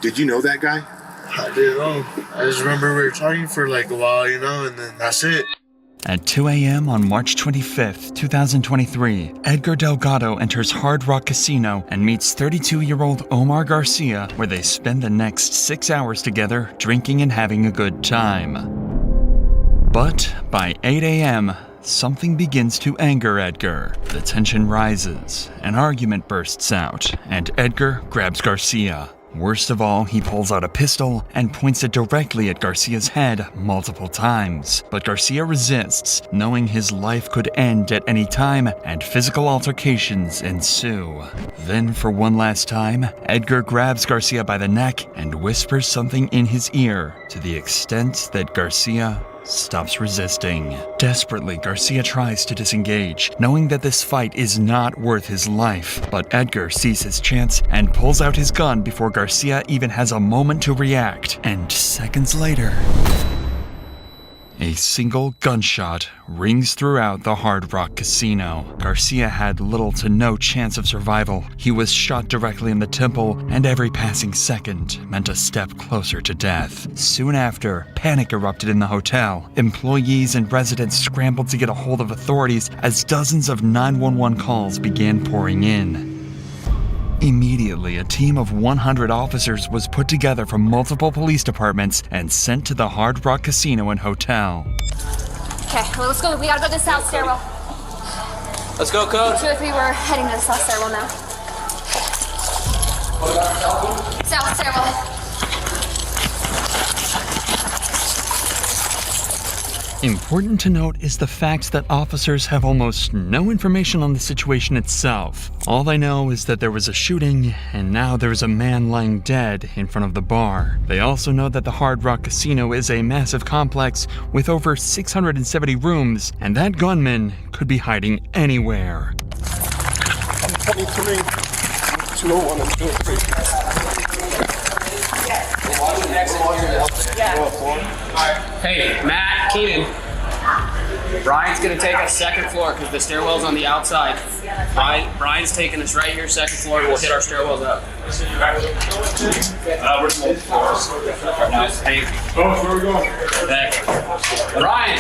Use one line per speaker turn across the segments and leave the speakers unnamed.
Did you know that guy?
I didn't know. I just remember we were talking for like a while, and then that's it.
At 2 a.m. on March 25th, 2023, Edgar Delgado enters Hard Rock Casino and meets 32-year-old Omar Garcia, where they spend the next 6 hours together drinking and having a good time. But by 8 a.m., something begins to anger Edgar. The tension rises, an argument bursts out, and Edgar grabs Garcia. Worst of all, he pulls out a pistol and points it directly at Garcia's head multiple times. But Garcia resists, knowing his life could end at any time, and physical altercations ensue. Then, for one last time, Edgar grabs Garcia by the neck and whispers something in his ear, to the extent that Garcia stops resisting. Desperately, Garcia tries to disengage, knowing that this fight is not worth his life. But Edgar sees his chance and pulls out his gun before Garcia even has a moment to react. And seconds later, a single gunshot rings throughout the Hard Rock Casino. Garcia had little to no chance of survival. He was shot directly in the temple, and every passing second meant a step closer to death. Soon after, panic erupted in the hotel. Employees and residents scrambled to get a hold of authorities as dozens of 911 calls began pouring in. Immediately, a team of 100 officers was put together from multiple police departments and sent to the Hard Rock Casino and Hotel.
Okay, well, let's go. We gotta go to the south stairwell.
Let's go, Code.
2 or 3, we're heading to the south stairwell now. South stairwell.
Important to note is the fact that officers have almost no information on the situation itself. All they know is that there was a shooting, and now there is a man lying dead in front of the bar. They also know that the Hard Rock Casino is a massive complex with over 670 rooms, and that gunman could be hiding anywhere.
23, 201, and 203.
Hey, Matt, Keenan. Brian's gonna take us second floor because the stairwell's on the outside. Brian's taking us right here, second floor. We'll hit our stairwells up. We're both floors. Hey. Oh, where are we going? Hey. Brian!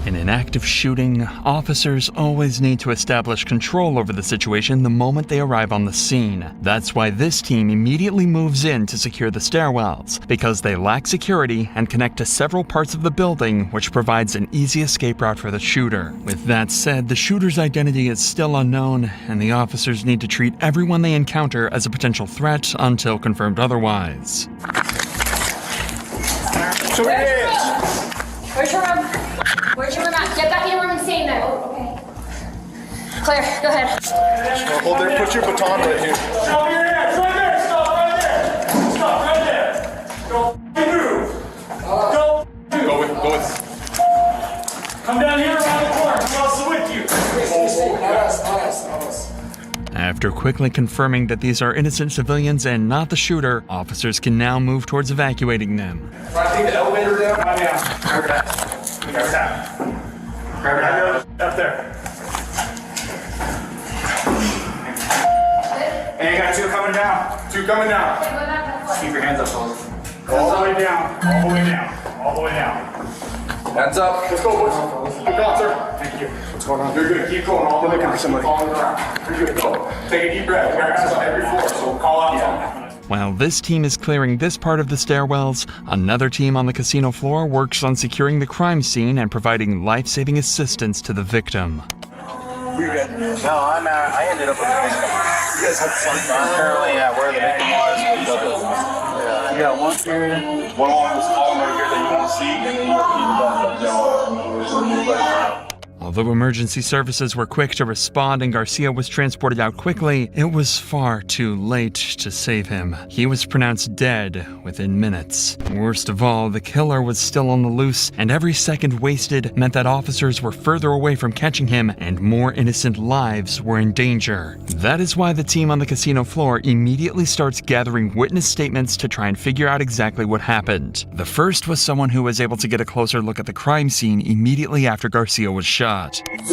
In an active shooting, officers always need to establish control over the situation the moment they arrive on the scene. That's why this team immediately moves in to secure the stairwells, because they lack security and connect to several parts of the building, which provides an easy escape route for the shooter. With that said, the shooter's identity is still unknown, and the officers need to treat everyone they encounter as a potential threat until confirmed otherwise.
So it is.
Where's your room? Where's your room at? Get back in your room and stay in there. Okay. Claire, go ahead.
Hold there, put your baton right here.
Stop your hands, right there, stop right there. Stop right there. Don't move. Don't move.
Go with.
Come down here around the corner. Who else is with you?
After quickly confirming that these are innocent civilians and not the shooter, officers can now move towards evacuating them.
I think the elevator down. Right down. Grab that. Grab that. Grab that. Up there. And you got 2 coming down. 2 coming down. Keep your hands up, fellas. All the way down. All the way down. All the way down.
Hands up.
Let's go, boys. Good job, sir. Thank you.
What's going on?
You're good. Keep going all the way down.
Somebody.
Following around. You're good. Go. Take a deep breath. We got guys on every floor, so call out something.
While this team is clearing this part of the stairwells, another team on the casino floor works on securing the crime scene and providing life-saving assistance to the victim.
We're good. No, I ended up with the victim. You guys had fun? Apparently, yeah, where the victim was. Yeah. You got one here, one along this column right here that you want to see, and then you got
Although emergency services were quick to respond and Garcia was transported out quickly, it was far too late to save him. He was pronounced dead within minutes. Worst of all, the killer was still on the loose, and every second wasted meant that officers were further away from catching him and more innocent lives were in danger. That is why the team on the casino floor immediately starts gathering witness statements to try and figure out exactly what happened. The first was someone who was able to get a closer look at the crime scene immediately after Garcia was shot.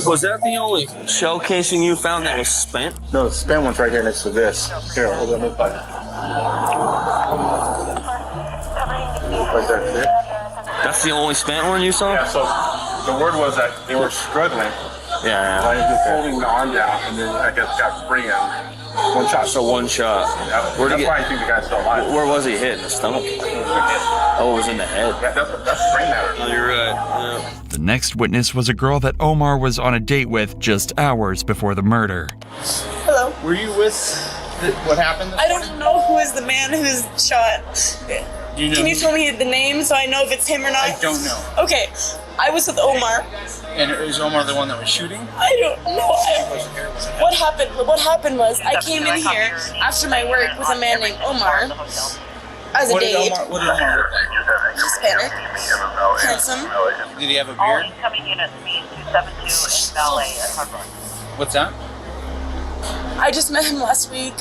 Was that the only shell casing you found that was spent?
No, the spent one's right here next to this. Here, hold on. right there, clear.
That's the only spent one you saw?
Yeah, so the word was that they were struggling.
Yeah.
I was just holding the arm down, and then I guess got spraying him. One shot.
So one shot.
That's
Where'd he
why I
get?
think the guy's still alive.
Where was he hit? In the stomach? Oh, it was in the head.
Yeah, that's brain matter.
Oh, you're right. Yeah.
The next witness was a girl that Omar was on a date with just hours before the murder.
Hello.
Were you with what happened?
I don't know who is the man who's shot.
Do you know?
Can you tell me the name so I know if it's him or not?
I don't know.
Okay. I was with Omar.
And is Omar the one that was shooting?
I don't know. What happened was I came in here after my work with a man named Omar as a
What did
date.
Omar look like?
Hispanic, handsome.
Did he have a beard?
Incoming unit speed 272 in Ballet at Harbor.
What's that?
I just met him last week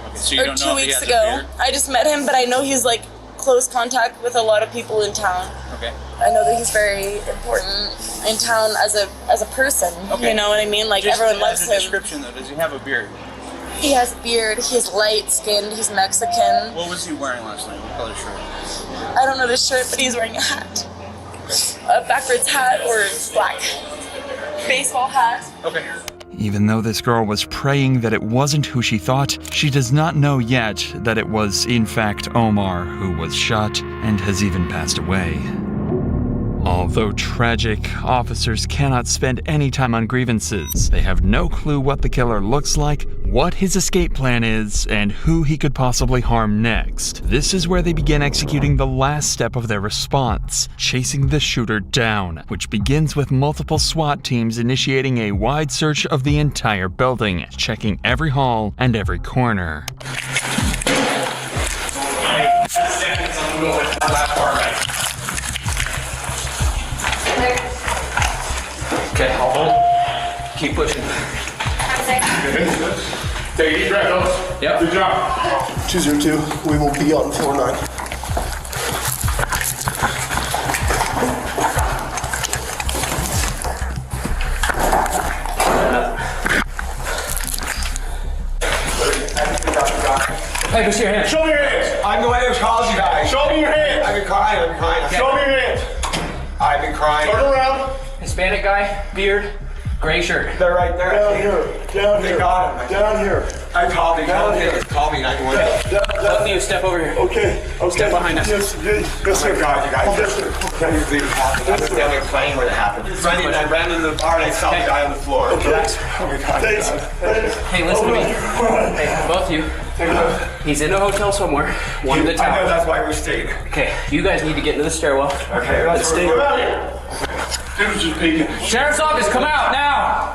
Okay, so you
or
don't
2
know if he
weeks
has
ago.
a beard?
I just met him, but I know he's like close contact with a lot of people in town.
Okay.
I know that he's very important in town as a person.
Okay.
You know what I mean? Like
Just
everyone loves
as a
him.
description though, does he have a beard?
He has a beard. He's light skinned. He's Mexican.
What was he wearing last night? What color shirt?
I don't know the shirt, but he's wearing a hat, a backwards hat or black baseball hat.
Okay.
Even though this girl was praying that it wasn't who she thought, she does not know yet that it was in fact Omar who was shot and has even passed away. Although tragic, officers cannot spend any time on grievances. They have no clue what the killer looks like, what his escape plan is, and who he could possibly harm next. This is where they begin executing the last step of their response, chasing the shooter down, which begins with multiple SWAT teams initiating a wide search of the entire building, checking every hall and every corner.
Okay, I'll hold. Keep pushing.
Take a deep breath, Ellis.
Yep.
Good job.
202, we will be on floor 9.
Hey, push your hands.
Show me your hands.
I'm the one who calls you guys.
Show me your hands.
I've been crying.
Show me your hands.
I've been crying.
Turn around.
Hispanic guy, beard, gray shirt.
They're right there.
Down here.
They got him.
Down here.
I called him.
Down here.
Call me 911.
Both of you step over here.
Okay.
Step behind us.
Yes,
Oh my God, you guys. Can you believe it happened? I was down there playing when it happened. I ran into the bar and I saw the guy on the floor.
Okay.
Oh my God.
Thanks.
Hey, listen to me. Hey, both of you. He's in a hotel somewhere. One of the
I know
towers.
that's why we're staying.
Okay, you guys need to get into the stairwell.
Okay,
Let's stay.
Come out here. Dude's just peeking.
Sheriff's office, come out now!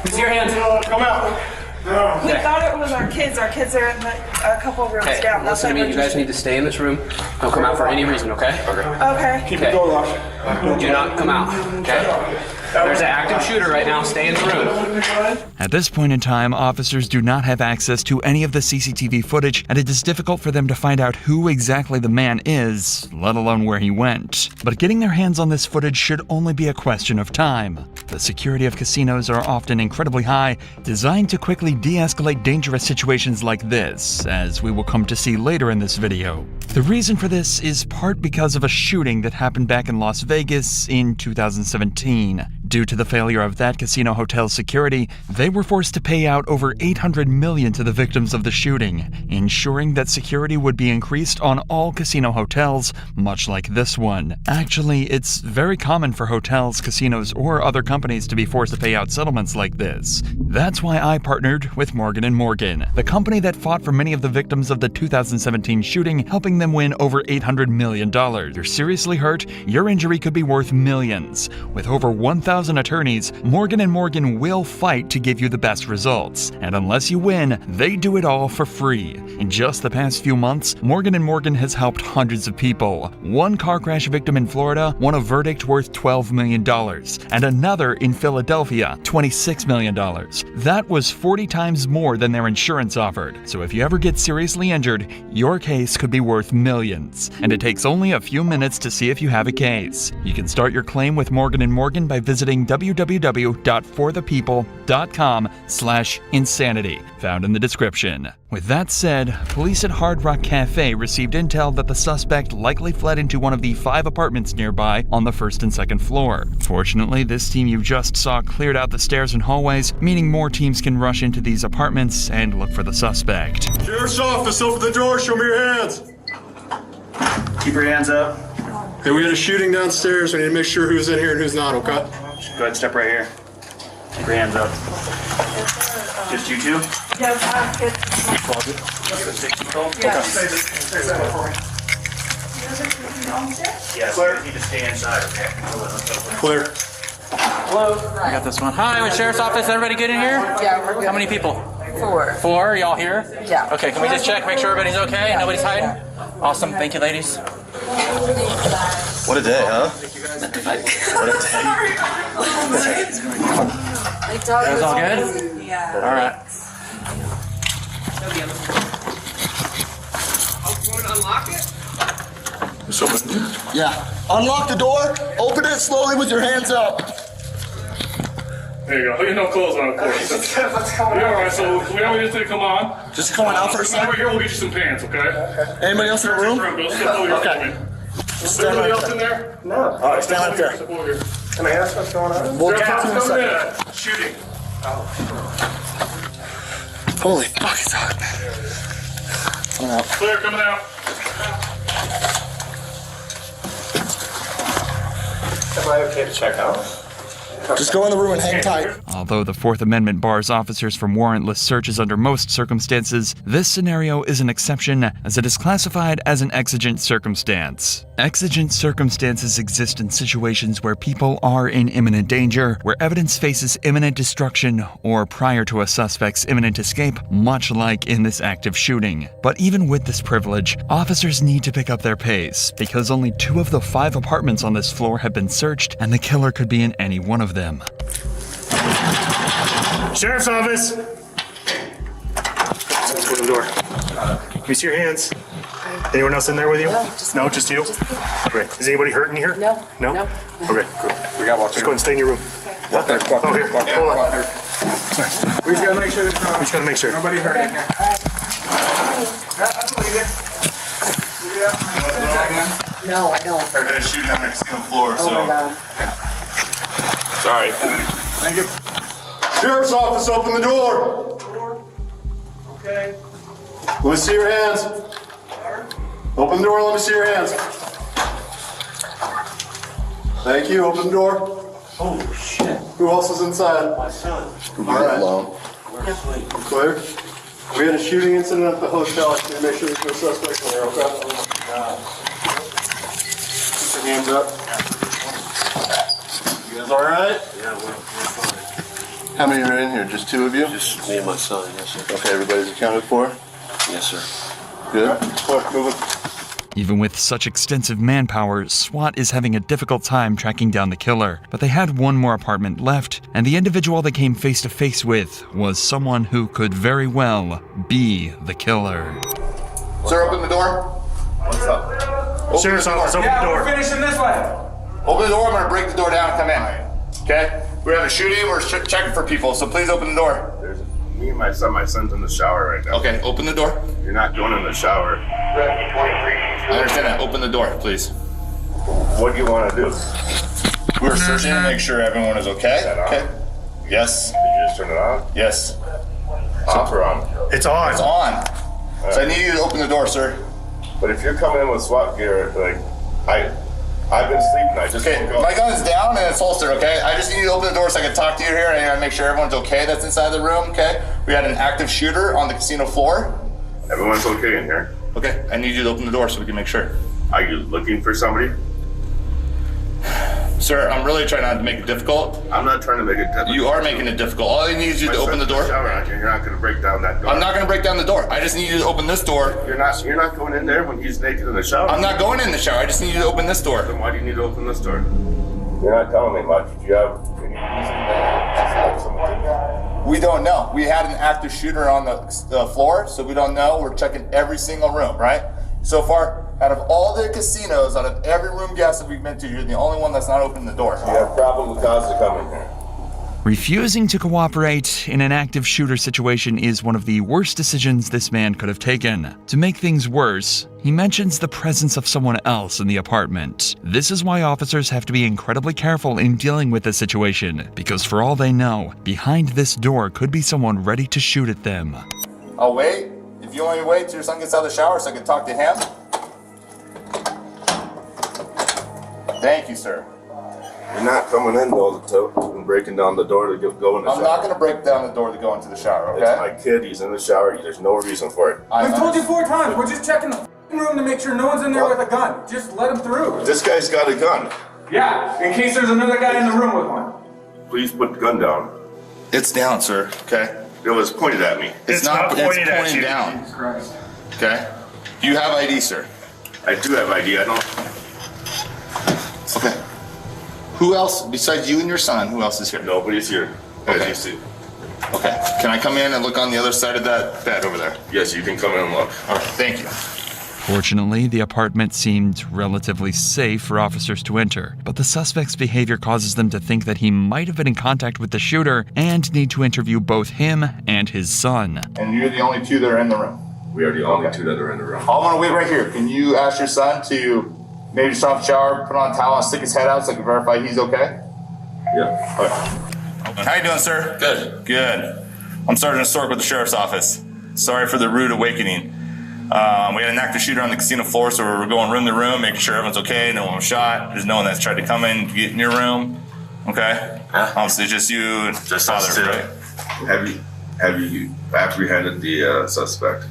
Who's your hands?
Come out. No.
We thought it was our kids. Our kids are in a couple rooms
Okay,
down.
listen to me. You guys need to stay in this room. Don't come out for any reason, okay?
Okay.
Keep the door locked.
Do not come out, okay? There's an active shooter right now. Stay in the room.
At this point in time, officers do not have access to any of the CCTV footage, and it is difficult for them to find out who exactly the man is, let alone where he went. But getting their hands on this footage should only be a question of time. The security of casinos are often incredibly high, designed to quickly de-escalate dangerous situations like this, as we will come to see later in this video. The reason for this is part because of a shooting that happened back in Las Vegas in 2017. Due to the failure of that casino hotel's security, they were forced to pay out over $800 million to the victims of the shooting, ensuring that security would be increased on all casino hotels, much like this one. Actually, it's very common for hotels, casinos, or other companies to be forced to pay out settlements like this. That's why I partnered with Morgan & Morgan, the company that fought for many of the victims of the 2017 shooting, helping them win over $800 million. You're seriously hurt, your injury could be worth millions. With over 1,000 attorneys, Morgan & Morgan will fight to give you the best results. And unless you win, they do it all for free. In just the past few months, Morgan & Morgan has helped hundreds of people. One car crash victim in Florida won a verdict worth $12 million, and another in Philadelphia, $26 million. That was 40 times more than their insurance offered. So if you ever get seriously injured, your case could be worth millions. And it takes only a few minutes to see if you have a case. You can start your claim with Morgan & Morgan by visiting visiting www.forthepeople.com/insanity, found in the description. With that said, police at Hard Rock Cafe received intel that the suspect likely fled into one of the 5 apartments nearby on the 1st and 2nd floor. Fortunately, this team you just saw cleared out the stairs and hallways, meaning more teams can rush into these apartments and look for the suspect.
Sheriff's office, open the door, show me your hands.
Keep your hands up.
Hey, we had a shooting downstairs. We need to make sure who's in here and who's not, okay?
Go ahead, step right here. Keep your hands up. Just you two?
Yeah, good.
Yes, you need to stay inside, okay?
Clear.
I got this one. Hi, with Sheriff's Office. Everybody good in here?
Yeah, we're good.
How many people?
4.
4? Y'all here?
Yeah.
Okay, can we just check, make sure everybody's okay and nobody's hiding? Awesome. Thank you, ladies.
What a day, huh?
You guys all good?
Yeah.
All right.
Yeah. Unlock the door, open it slowly with your hands up.
There you go. You no clothes on, of course. Let's come on. All right, so we just need to come on.
Just coming out for a
Over
second.
here, we'll get you some pants, okay?
Anybody else in the room?
Go step over here.
Okay.
Is there anybody else in there?
No. All right, stand right there.
Step over here.
Can I ask what's going on? We'll
Sheriff's
get to you in a
office
second.
coming in. Shooting.
Holy fuck, it's hot. Coming out.
Clear, coming out.
Am I okay to check out? Just go in the room and hang tight.
Although the Fourth Amendment bars officers from warrantless searches under most circumstances, this scenario is an exception as it is classified as an exigent circumstance. Exigent circumstances exist in situations where people are in imminent danger, where evidence faces imminent destruction, or prior to a suspect's imminent escape, much like in this active shooting. But even with this privilege, officers need to pick up their pace, because only 2 of the 5 apartments on this floor have been searched, and the killer could be in any one of them.
Sheriff's office. Let's open the door. Can we see your hands? Anyone else in there with you? No, just you? Okay. Is anybody hurting here?
No.
No?
No.
Okay, good. We got walk. Just go and stay in your room. Walk there. Oh, here. Hold on. We just gotta make sure there's we just gotta make sure. Nobody hurting here.
No, I don't.
They're gonna shoot on the casino floor,
Oh my God.
Sorry.
Thank you.
Sheriff's office, open the door.
Okay.
Let me see your hands. Open the door, let me see your hands. Thank you, open the door.
Holy shit.
Who else is inside?
My son.
All right. Clear? We had a shooting incident at the hotel. I can make sure there's no suspects in there, okay? Keep your hands up. You guys all right?
Yeah, we're fine.
How many are in here? Just 2 of you?
Just me and my son, yes, sir.
Okay, everybody's accounted for?
Yes, sir.
Good? Quick, move it.
Even with such extensive manpower, SWAT is having a difficult time tracking down the killer. But they had 1 more apartment left, and the individual they came face to face with was someone who could very well be the killer.
Sir, open the door. What's up?
Sheriff's office, open the door.
finishing this way.
Open the door. I'm gonna break the door down and come in. Okay? We have a shooting. We're checking for people, so please open the door.
Me and my son's in the shower right now.
Okay, open the door.
You're not going in the shower.
I understand that. Open the door, please.
What do you want to do?
We're searching to make sure everyone is okay.
Is that on?
Okay. Yes.
Did you just turn it on?
Yes.
Off or on?
It's on.
It's on. So I need you to open the door, sir.
But if you're coming in with SWAT gear, like, I've been sleeping. I just
Okay,
woke up.
my gun's down and it's holstered, okay? I just need you to open the door so I can talk to you here and I make sure everyone's okay that's inside the room, okay? We had an active shooter on the casino floor.
Everyone's okay in here.
Okay, I need you to open the door so we can make sure.
Are you looking for somebody?
Sir, I'm really trying not to make it difficult.
I'm not trying to make it difficult.
You are making it difficult. All I need is you to open the door.
You're not going to break down that door.
I'm not going to break down the door. I just need you to open this door.
You're not going in there when he's naked in the shower.
I'm not going in the shower. I just need you to open this door.
Then why do you need to open this door? You're not telling me much. Do you have any reason to someone?
We don't know. We had an active shooter on the floor, so we don't know. We're checking every single room, right? So far, out of all the casinos, out of every room gas that we've been to, you're the only one that's not opening the door.
You have probable cause to come in here.
Refusing to cooperate in an active shooter situation is one of the worst decisions this man could have taken. To make things worse, he mentions the presence of someone else in the apartment. This is why officers have to be incredibly careful in dealing with this situation, because for all they know, behind this door could be someone ready to shoot at them.
I'll wait. If you want me to wait till your son gets out of the shower so I can talk to him. Thank you, sir.
You're not coming in though and breaking down the door to go in the shower.
I'm not going to break down the door to go into the shower, okay?
It's my kid, he's in the shower, there's no reason for it.
We've told you 4 times. We're just checking the room to make sure no one's in there with a gun. Just let him through.
This guy's got a gun.
Yeah, in case there's another guy in the room with one.
Please put the gun down.
It's down, sir, okay?
It was pointed at me.
It's not pointing
Jesus
down,
Christ.
okay? You have ID, sir.
I do have ID, I don't.
Okay. Who else, besides you and your son, who else is here?
Nobody's here, as
Okay.
you see.
Okay. Can I come in and look on the other side of that bed over there?
Yes, you can come in and look.
All right, thank you.
Fortunately, the apartment seemed relatively safe for officers to enter, but the suspect's behavior causes them to think that he might have been in contact with the shooter and need to interview both him and his son.
And you're the only 2 that are in the room.
We are the only 2 that are in the room.
I'm gonna wait right here. Can you ask your son to maybe just off the shower, put on a towel, and stick his head out so I can verify he's okay?
Yeah.
Okay.
How you doing, sir? Good. Good. I'm Sergeant Stork with the Sheriff's Office. Sorry for the rude awakening. We had an active shooter on the casino floor, so we're going room to room, making sure everyone's okay, no one was shot. There's no one that's tried to come in, get in your room. Okay? Obviously, just you and
Just
father,
us 2.
right?
Have you apprehended the suspect?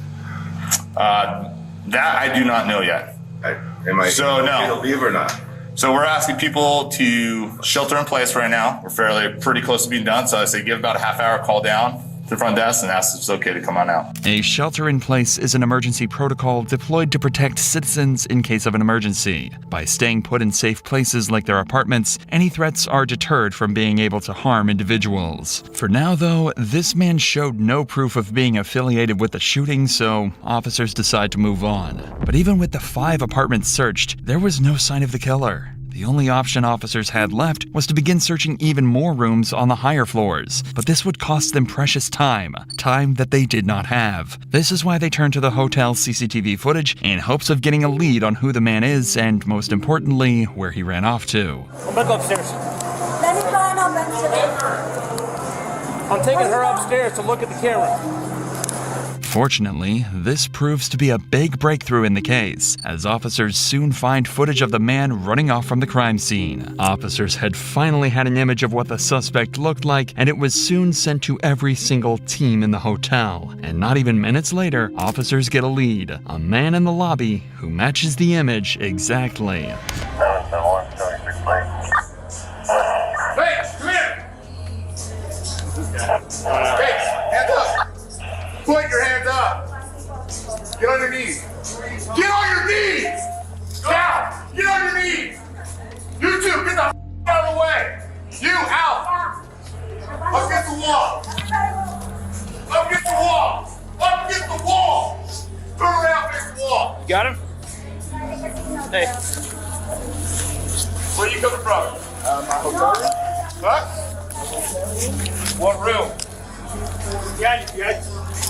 That I do not know yet.
Am I
So,
okay
no.
to leave or not?
So we're asking people to shelter in place right now. We're pretty close to being done, so I say give about a half hour, call down to the front desk and ask if it's okay to come on out.
A shelter-in-place is an emergency protocol deployed to protect citizens in case of an emergency. By staying put in safe places like their apartments, any threats are deterred from being able to harm individuals. For now, though, this man showed no proof of being affiliated with the shooting, so officers decide to move on. But even with the 5 apartments searched, there was no sign of the killer. The only option officers had left was to begin searching even more rooms on the higher floors, but this would cost them precious time that they did not have. This is why they turned to the hotel's CCTV footage in hopes of getting a lead on who the man is and, most importantly, where he ran off to.
I'm gonna go upstairs. I'm taking her upstairs to look at the camera.
Fortunately, this proves to be a big breakthrough in the case, as officers soon find footage of the man running off from the crime scene. Officers had finally had an image of what the suspect looked like, and it was soon sent to every single team in the hotel. And not even minutes later, officers get a lead, a man in the lobby who matches the image exactly.
Hey, come here!
Hey, hands up! Put your hands up! Get on your knees! Get on your knees! Down! Get on your knees! You 2, get the out of the way! You, out! Up against the wall! Up against the wall! Up against the wall! Turn around against the wall!
You got him? Hey.
Where are you coming from? My hotel room. What? What room?
Yeah.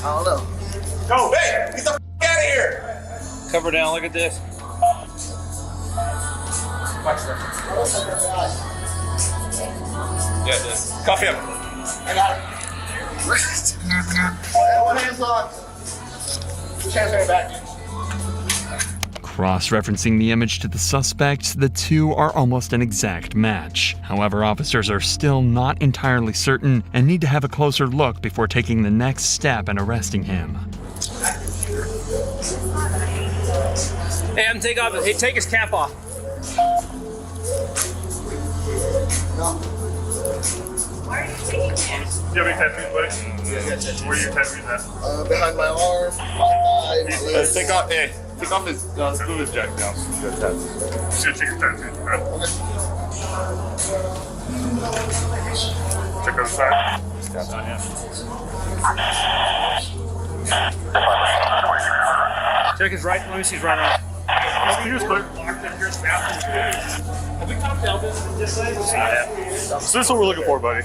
I don't know. Go! Hey! Get the out of here!
Cover down, look at this.
Yeah, this. Cuff him.
I got it. One hand's on. Two hands on your back.
Cross-referencing the image to the suspect, the 2 are almost an exact match. However, officers are still not entirely certain and need to have a closer look before taking the next step and arresting him.
Hey, I'm take off. Hey, take his cap off.
Do you have any tattoos, buddy? Yeah, where are your tattoos at?
Behind my arm, my thigh,
Take off his screw his jacket down.
Should check your tattoos. Check out the side.
Check his right. Let me see his right arm. Here's clear. Have we talked to Elvis this way? So this is what we're looking for, buddy.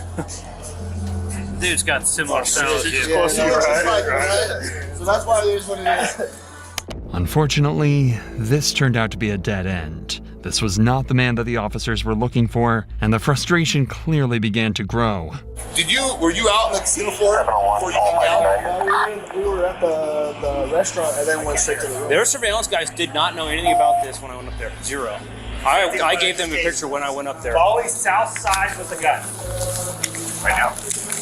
Dude's got similar style to you.
Close to you, right? So that's why it is what it is.
Unfortunately, this turned out to be a dead end. This was not the man that the officers were looking for, and the frustration clearly began to grow.
Were you out in the casino floor before you came down?
We were at the restaurant and then went straight to the room.
Their surveillance guys did not know anything about this when I went up there. Zero. I gave them a picture when I went up there.
Always south side with the gun. Right now.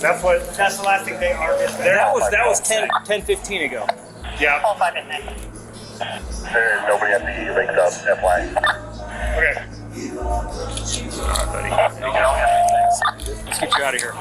That's the last thing they are.
That was 10-15 ago.
Yeah.
There's nobody at the rinks up, FY.
Okay.
Let's get you out of here.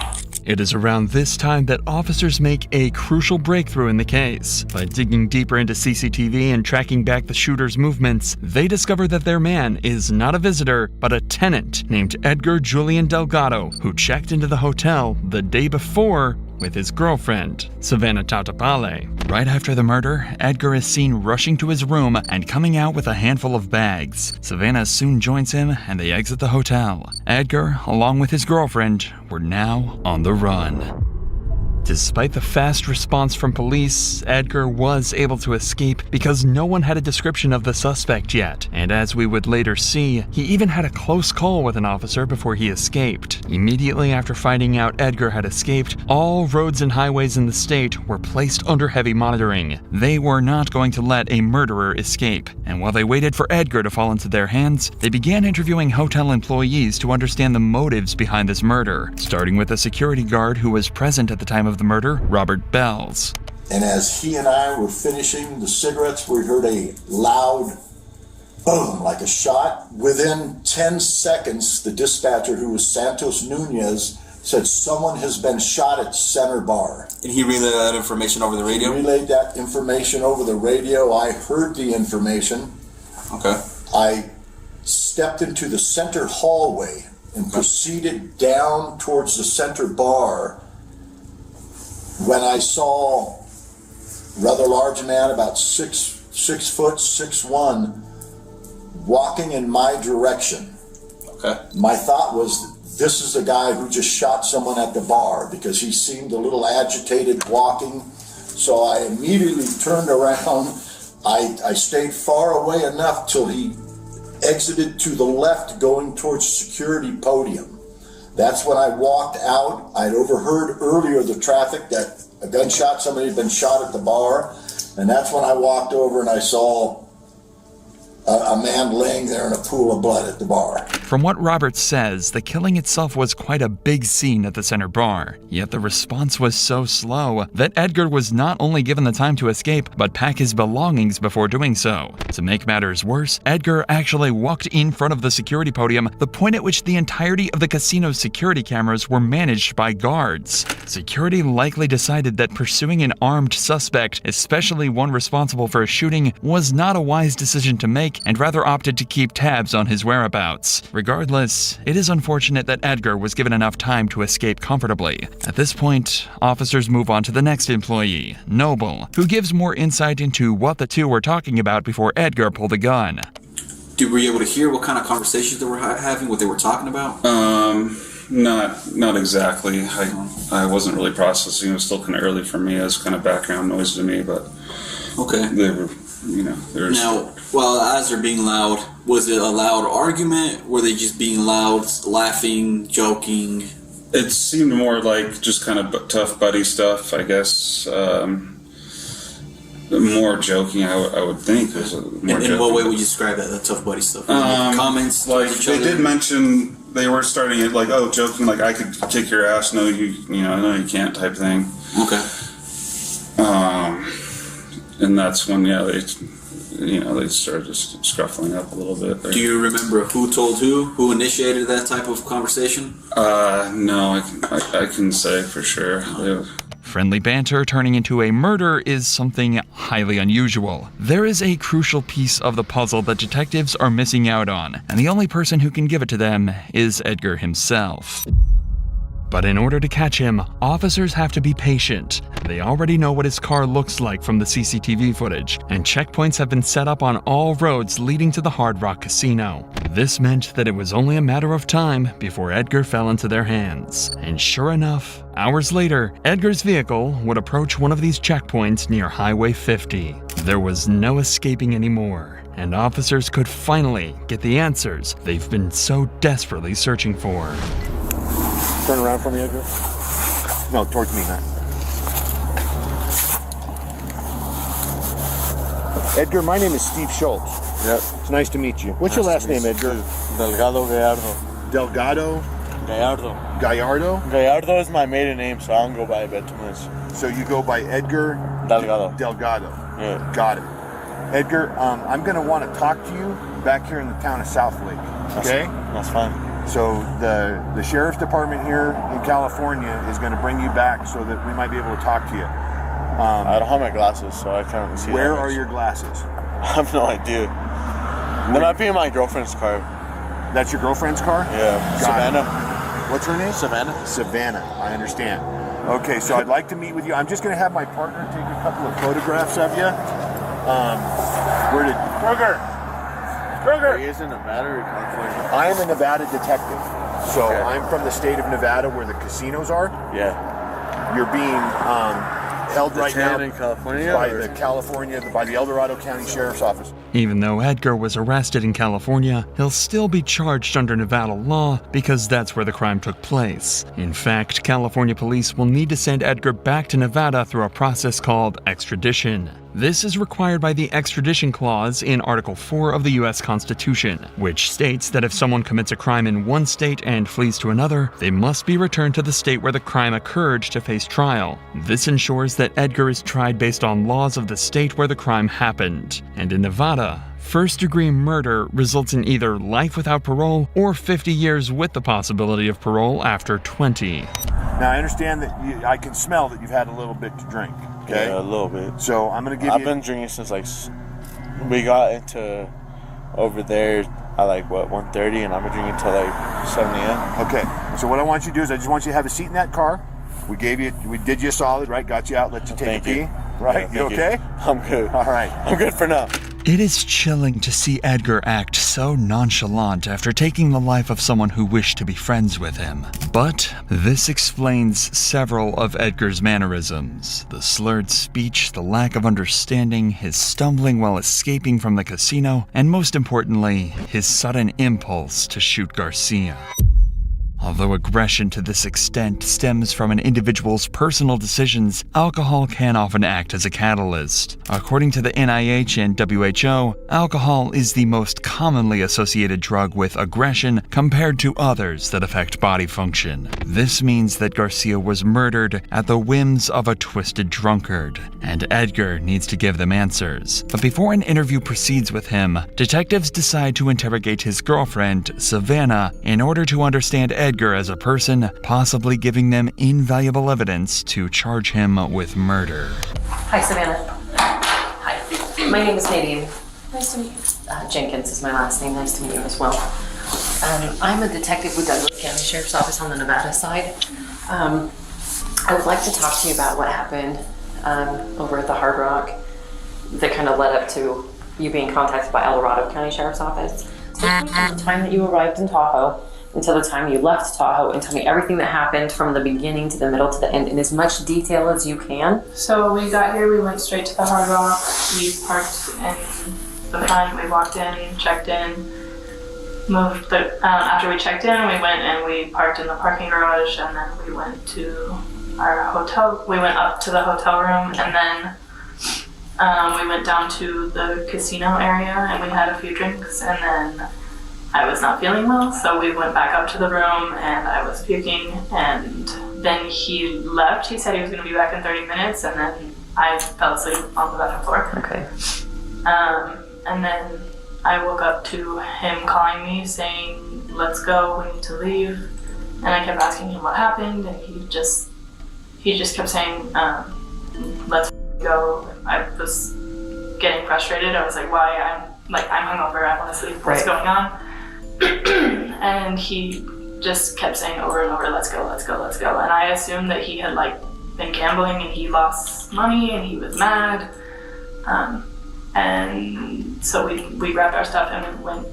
It is around this time that officers make a crucial breakthrough in the case. By digging deeper into CCTV and tracking back the shooter's movements, they discover that their man is not a visitor, but a tenant named Edgar Julian Delgado, who checked into the hotel the day before with his girlfriend, Savannah Tautapale. Right after the murder, Edgar is seen rushing to his room and coming out with a handful of bags. Savannah soon joins him and they exit the hotel. Edgar, along with his girlfriend, were now on the run. Despite the fast response from police, Edgar was able to escape because no one had a description of the suspect yet. And as we would later see, he even had a close call with an officer before he escaped. Immediately after finding out Edgar had escaped, all roads and highways in the state were placed under heavy monitoring. They were not going to let a murderer escape. And while they waited for Edgar to fall into their hands, they began interviewing hotel employees to understand the motives behind this murder, starting with a security guard who was present at the time of the murder, Robert Bells.
And as he and I were finishing the cigarettes, we heard a loud boom, like a shot. Within 10 seconds, the dispatcher, who was Santos Nunez, said someone has been shot at Center Bar.
And he relayed that information over the radio?
He relayed that information over the radio. I heard the information.
Okay.
I stepped into the center hallway and proceeded down towards the Center Bar when I saw a rather large man, about 6 foot, 6'1", walking in my direction.
Okay.
My thought was, this is the guy who just shot someone at the bar, because he seemed a little agitated walking. So I immediately turned around. I stayed far away enough till he exited to the left going towards security podium. That's when I walked out. I'd overheard earlier the traffic that a gunshot, somebody had been shot at the bar. And that's when I walked over and I saw a man laying there in a pool of blood at the bar.
From what Robert says, the killing itself was quite a big scene at the Center Bar. Yet the response was so slow that Edgar was not only given the time to escape, but pack his belongings before doing so. To make matters worse, Edgar actually walked in front of the security podium, the point at which the entirety of the casino's security cameras were managed by guards. Security likely decided that pursuing an armed suspect, especially one responsible for a shooting, was not a wise decision to make, and rather opted to keep tabs on his whereabouts. Regardless, it is unfortunate that Edgar was given enough time to escape comfortably. At this point, officers move on to the next employee, Noble, who gives more insight into what the two were talking about before Edgar pulled the gun.
Were you able to hear what kind of conversations they were having, what they were talking about?
Not exactly. I wasn't really processing. It was still kind of early for me as kind of background noise to me, but
okay.
They were,
Now, well, as they're being loud, was it a loud argument? Were they just being loud, laughing, joking?
It seemed more like just kind of tough buddy stuff, I guess. More joking, I would think.
In what way would you describe that, the tough buddy stuff? Comments
like
each
they
other?
did mention they were starting it like, oh, joking, like I could kick your ass. No, no, you can't, type thing.
Okay.
And that's when, they started just scruffling up a little bit there.
Do you remember who told who initiated that type of conversation?
No, I can say for sure.
Friendly banter turning into a murder is something highly unusual. There is a crucial piece of the puzzle that detectives are missing out on, and the only person who can give it to them is Edgar himself. But in order to catch him, officers have to be patient, They already know what his car looks like from the CCTV footage, and checkpoints have been set up on all roads leading to the Hard Rock Casino. This meant that it was only a matter of time before Edgar fell into their hands. And sure enough, hours later, Edgar's vehicle would approach one of these checkpoints near Highway 50. There was no escaping anymore, and officers could finally get the answers they've been so desperately searching for.
Turn around for me, Edgar. No, towards me, man. Edgar, my name is Steve Schultz. Yep. It's nice to meet you. What's your last name, Edgar?
Delgado Gallardo.
Delgado?
Gallardo.
Gallardo?
Gallardo is my maiden name, so I don't go by it too much.
So you go by Edgar?
Delgado.
Delgado.
Yeah.
Got it. Edgar, I'm going to want to talk to you back here in the town of Southlake. Okay?
That's fine.
So the sheriff's department here in California is going to bring you back so that we might be able to talk to you.
I don't have my glasses, so I can't really see.
Where are your glasses?
I have no idea. They might be in my girlfriend's car.
That's your girlfriend's car?
Yeah. Savannah.
What's her name?
Savannah.
Savannah. I understand. Okay, so I'd like to meet with you. I'm just going to have my partner take a couple of photographs of you. Where did Kruger?
He is in Nevada or California?
I am a Nevada detective. So I'm from the state of Nevada where the casinos are.
Yeah.
You're being held right now
in California
by the El Dorado County Sheriff's Office.
Even though Edgar was arrested in California, he'll still be charged under Nevada law because that's where the crime took place. In fact, California police will need to send Edgar back to Nevada through a process called extradition. This is required by the extradition clause in Article 4 of the U.S. Constitution, which states that if someone commits a crime in one state and flees to another, they must be returned to the state where the crime occurred to face trial. This ensures that Edgar is tried based on laws of the state where the crime happened. And in Nevada, first-degree murder results in either life without parole or 50 years with the possibility of parole after 20.
Now, I understand that I can smell that you've had a little bit to drink, okay?
Yeah, a little bit.
So I'm going to give
I've been drinking since we got into over there at 1:30, and I've been drinking until 7 a.m.
Okay, so what I want you to do is I just want you to have a seat in that car. We did you a solid, right? Got you out, let you take a pee, right?
Yeah,
you okay?
I'm good.
All right.
I'm good for now.
It is chilling to see Edgar act so nonchalant after taking the life of someone who wished to be friends with him. But this explains several of Edgar's mannerisms. The slurred speech, the lack of understanding, his stumbling while escaping from the casino, and most importantly, his sudden impulse to shoot Garcia. Although aggression to this extent stems from an individual's personal decisions, alcohol can often act as a catalyst. According to the NIH and WHO, alcohol is the most commonly associated drug with aggression compared to others that affect body function. This means that Garcia was murdered at the whims of a twisted drunkard, and Edgar needs to give them answers. But before an interview proceeds with him, detectives decide to interrogate his girlfriend, Savannah, in order to understand Edgar as a person, possibly giving them invaluable evidence to charge him with murder.
Hi, Savannah. Hi. My name is Nadine. Nice to meet you. Jenkins is my last name. Nice to meet you as well. I'm a detective with Douglas County Sheriff's Office on the Nevada side. I would like to talk to you about what happened over at the Hard Rock that kind of led up to you being contacted by El Dorado County Sheriff's Office. So from the time that you arrived in Tahoe until the time you left Tahoe, and tell me everything that happened from the beginning to the middle to the end in as much detail as you can.
So we got here, we went straight to the Hard Rock. We parked in the front, we walked in, checked in, moved after we checked in, we went and we parked in the parking garage, and then we went to our hotel. We went up to the hotel room, and then we went down to the casino area and we had a few drinks, and then I was not feeling well, so we went back up to the room and I was puking, and then he left. He said he was going to be back in 30 minutes, and then I fell asleep on the bathroom floor.
Okay.
And then I woke up to him calling me saying, "Let's go, we need to leave." And I kept asking him what happened, and he just kept saying, "Let's go." I was getting frustrated. I was like, "Why? I'm hungover, I want to sleep, what's going on?" And he just kept saying over and over, "Let's go, let's go, let's go." And I assumed that he had been gambling and he lost money and he was mad. And so we grabbed our stuff and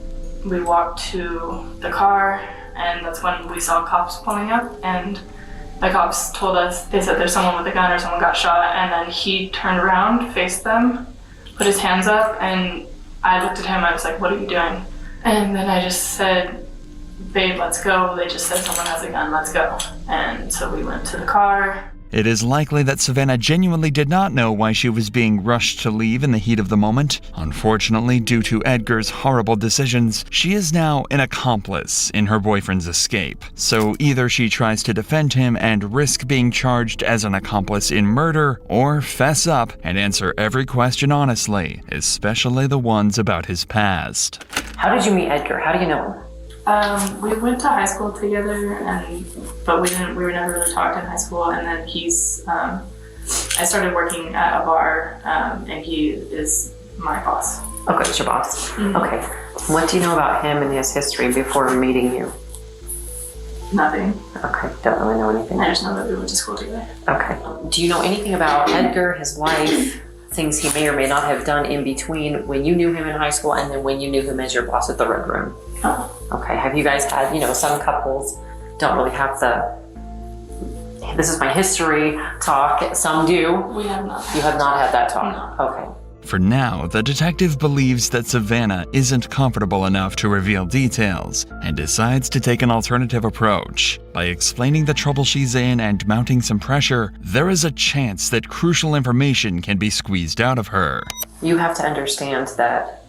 we walked to the car, and that's when we saw cops pulling up, and the cops told us, they said there's someone with a gun or someone got shot, and then he turned around, faced them, put his hands up, and I looked at him, I was like, what are you doing? And then I just said, babe, let's go. They just said someone has a gun, let's go. And so we went to the car.
It is likely that Savannah genuinely did not know why she was being rushed to leave in the heat of the moment. Unfortunately, due to Edgar's horrible decisions, she is now an accomplice in her boyfriend's escape. So either she tries to defend him and risk being charged as an accomplice in murder, or fess up and answer every question honestly, especially the ones about his past.
How did you meet Edgar? How do you know him?
We went to high school together, but we were never really talked in high school. And then I started working at a bar, and he is my boss.
Okay, it's your boss. Okay. What do you know about him and his history before meeting you?
Nothing.
Okay, don't really know anything.
I just know that we went to school together.
Okay. Do you know anything about Edgar, his life, things he may or may not have done in between when you knew him in high school and then when you knew him as your boss at the Red Room?
Oh.
Okay, have you guys had, some couples don't really have the, this is my history talk, some do.
We have not.
You have not had that talk?
No.
Okay.
For now, the detective believes that Savannah isn't comfortable enough to reveal details and decides to take an alternative approach. By explaining the trouble she's in and mounting some pressure, there is a chance that crucial information can be squeezed out of her.
You have to understand that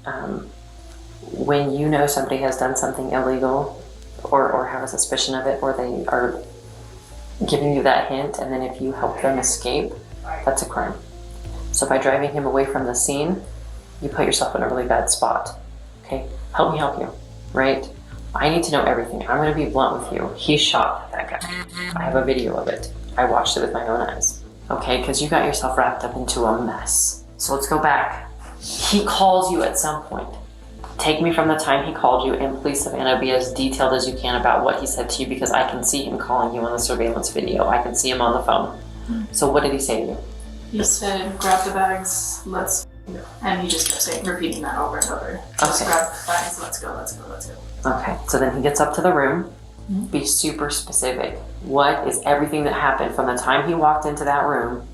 when you know somebody has done something illegal or have a suspicion of it, or they are giving you that hint, and then if you help them escape, that's a crime. So by driving him away from the scene, you put yourself in a really bad spot. Okay, help me help you, right? I need to know everything. I'm gonna be blunt with you. He shot that guy. I have a video of it. I watched it with my own eyes. Okay, because you got yourself wrapped up into a mess. So let's go back. He calls you at some point. Take me from the time he called you, and please, Savannah, be as detailed as you can about what he said to you, because I can see him calling you on the surveillance video. I can see him on the phone. So what did he say to you?
He said, grab the bags, let's go. And he just kept repeating that over and over. Just grab the bags, let's go, let's go, let's go.
Okay, so then he gets up to the room. Be super specific. What is everything that happened from the time he walked into that room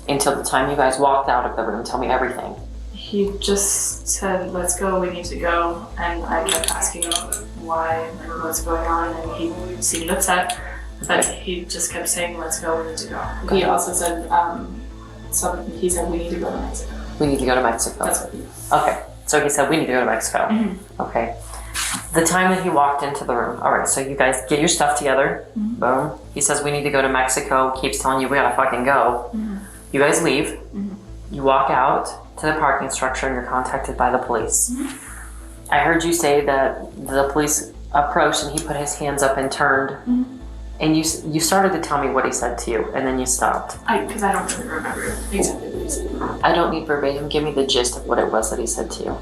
until the time you guys walked out of the room? Tell me everything.
He just said, let's go, we need to go. And I kept asking him why and what's going on, and he seemed upset. But he just kept saying, let's go, we need to go. Okay. He also said, he said, we need to go to Mexico.
We need to go to Mexico.
That's what he
Okay, so he said, we need to go to Mexico. Okay. The time that he walked into the room, all right, so you guys get your stuff together. Boom. He says, we need to go to Mexico, keeps telling you, we gotta fucking go. You guys leave. You walk out to the parking structure and you're contacted by the police. I heard you say that the police approached and he put his hands up and turned. And you started to tell me what he said to you, and then you stopped.
Because I don't really remember exactly what he said.
I don't need verbatim. Give me the gist of what it was that he said to you.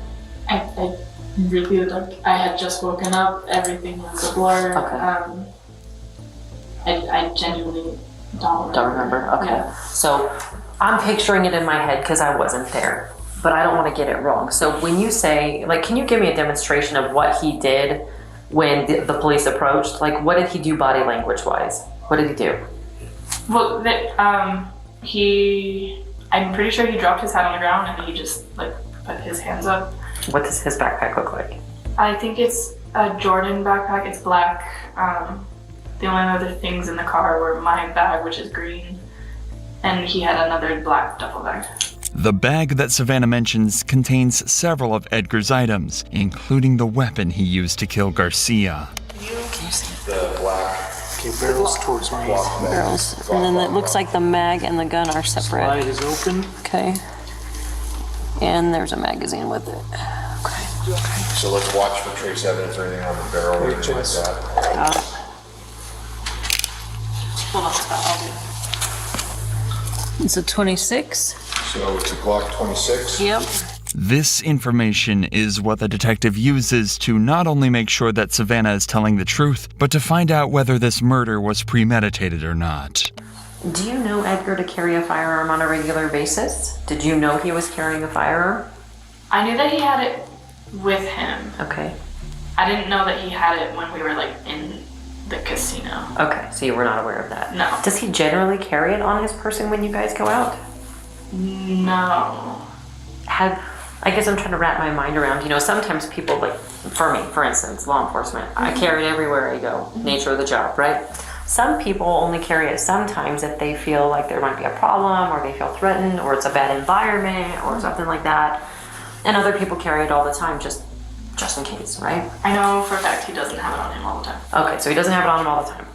I really don't. I had just woken up. Everything was a blur.
Okay.
I genuinely don't remember.
Don't remember? Okay.
Yeah.
So I'm picturing it in my head because I wasn't there, but I don't want to get it wrong. So when you say, can you give me a demonstration of what he did when the police approached? What did he do body language wise? What did he do?
Well, I'm pretty sure he dropped his hat on the ground and he just put his hands up.
What does his backpack look like?
I think it's a Jordan backpack. It's black. The only other things in the car were my bag, which is green, and he had another black duffel bag.
The bag that Savannah mentions contains several of Edgar's items, including the weapon he used to kill Garcia.
Can you see the black?
Okay, barrels towards me.
Barrels. And then it looks like the mag and the gun are separate.
Slide is open.
Okay. And there's a magazine with it. Okay.
So let's watch for trace evidence or anything on the barrel or anything like that.
Hold on, I'll do it.
It's a 26.
So it's a Glock 26?
Yep.
This information is what the detective uses to not only make sure that Savannah is telling the truth, but to find out whether this murder was premeditated or not.
Do you know Edgar to carry a firearm on a regular basis? Did you know he was carrying a firearm?
I knew that he had it with him.
Okay.
I didn't know that he had it when we were like in the casino.
Okay, so you were not aware of that.
No.
Does he generally carry it on his person when you guys go out?
No.
I guess I'm trying to wrap my mind around, sometimes people, like, for me, for instance, law enforcement, I carry it everywhere I go, nature of the job, right? Some people only carry it sometimes if they feel like there might be a problem, or they feel threatened, or it's a bad environment, or something like that. And other people carry it all the time, just in case, right?
I know for a fact he doesn't have it on him all the time.
Okay, so he doesn't have it on him all the time.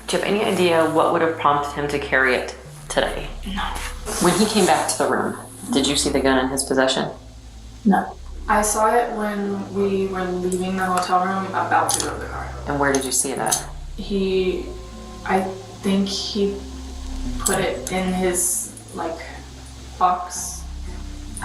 Do you have any idea what would have prompted him to carry it today?
No.
When he came back to the room, did you see the gun in his possession?
No. I saw it when we were leaving the hotel room, about to go to the car.
And where did you see it at?
I think he put it in his, like, box.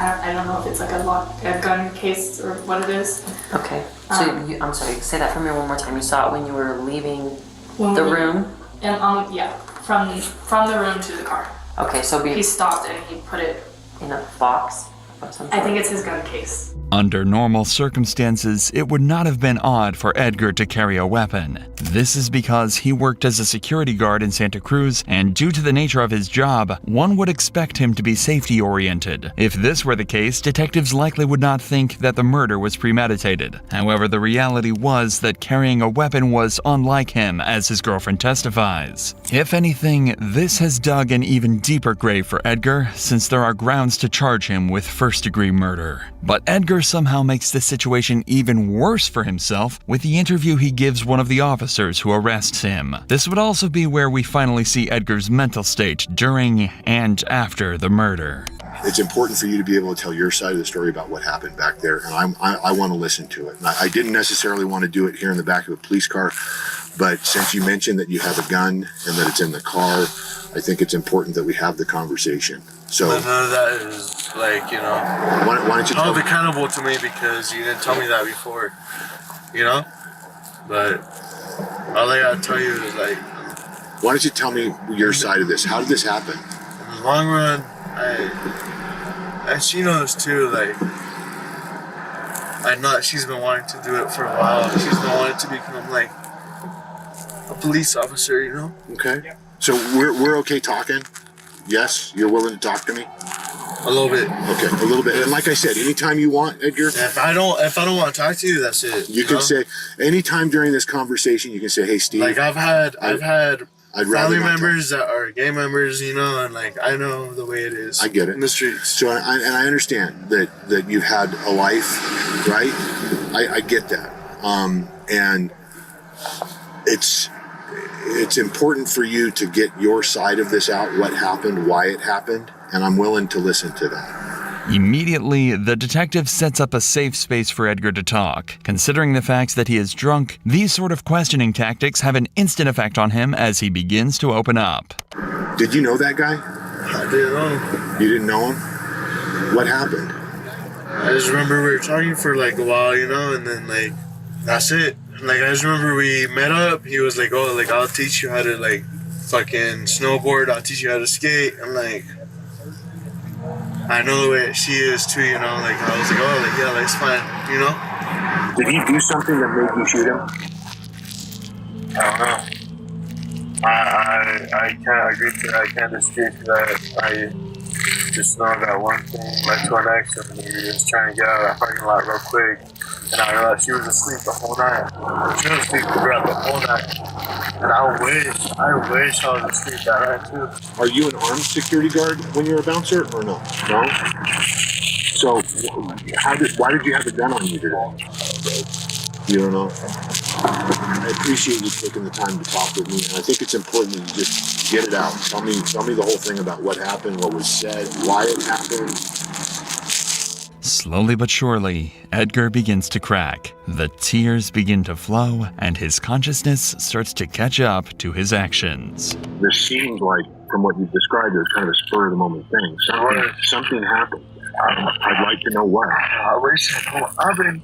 I don't know if it's like a gun case or what it is.
Okay. So I'm sorry, say that for me one more time. You saw it when you were leaving the room?
And yeah, from the room to the car.
Okay, so
he stopped and he put it
in a box of some sort?
I think it's his gun case.
Under normal circumstances, it would not have been odd for Edgar to carry a weapon. This is because he worked as a security guard in Santa Cruz, and due to the nature of his job, one would expect him to be safety-oriented. If this were the case, detectives likely would not think that the murder was premeditated. However, the reality was that carrying a weapon was unlike him, as his girlfriend testifies. If anything, this has dug an even deeper grave for Edgar, since there are grounds to charge him with first-degree murder. But Edgar somehow makes the situation even worse for himself with the interview he gives one of the officers who arrests him. This would also be where we finally see Edgar's mental state during and after the murder.
It's important for you to be able to tell your side of the story about what happened back there, and I want to listen to it. And I didn't necessarily want to do it here in the back of a police car, but since you mentioned that you have a gun and that it's in the car, I think it's important that we have the conversation. So
but none of that is like,
why don't you
hold accountable to me because you didn't tell me that before, But all I gotta tell you is like,
why don't you tell me your side of this? How did this happen?
In the long run, and she knows too, like, I know she's been wanting to do it for a while. She's been wanting to become like a police officer,
Okay. So we're okay talking? Yes? You're willing to talk to me?
A little bit.
Okay, a little bit. And like I said, anytime you want, Edgar.
If I don't want to talk to you, that's it.
You can say anytime during this conversation. You can say, "Hey, Steve."
Like I've had family members that are gay members, and like I know the way it is.
I get it
in the streets.
So I understand that you've had a life, right? I get that, and it's important for you to get your side of this out, what happened, why it happened, and I'm willing to listen to that.
Immediately, the detective sets up a safe space for Edgar to talk. Considering the fact that he is drunk, these sort of questioning tactics have an instant effect on him as he begins to open up.
Did you know that guy?
I didn't know him.
You didn't know him? What happened?
I just remember we were talking for like a while, and then like, that's it. Like, I just remember we met up. He was like, "Oh, like, I'll teach you how to, like, fucking snowboard. I'll teach you how to skate." I'm like, I know the way she is, too, Like, I was like, "Oh, like, yeah, that's fine,
Did he do something that made you shoot him?
I don't know. I can't agree to that. I can't dispute that. I just know that one thing led to our next, and we were just trying to get out of that parking lot real quick. And I realized she was asleep the whole night. She was asleep throughout the whole night. And I wish I was asleep that night too.
Are you an armed security guard when you're a bouncer or no? No? So why did you have a gun on you today? You don't know? I appreciate you taking the time to talk with me, and I think it's important that you just get it out. Tell me the whole thing about what happened, what was said, why it happened.
Slowly but surely, Edgar begins to crack. The tears begin to flow, and his consciousness starts to catch up to his actions.
This seems like, from what you've described, it was kind of a spur-of-the-moment thing. Something happened. I'd like to know what.
I wish I've been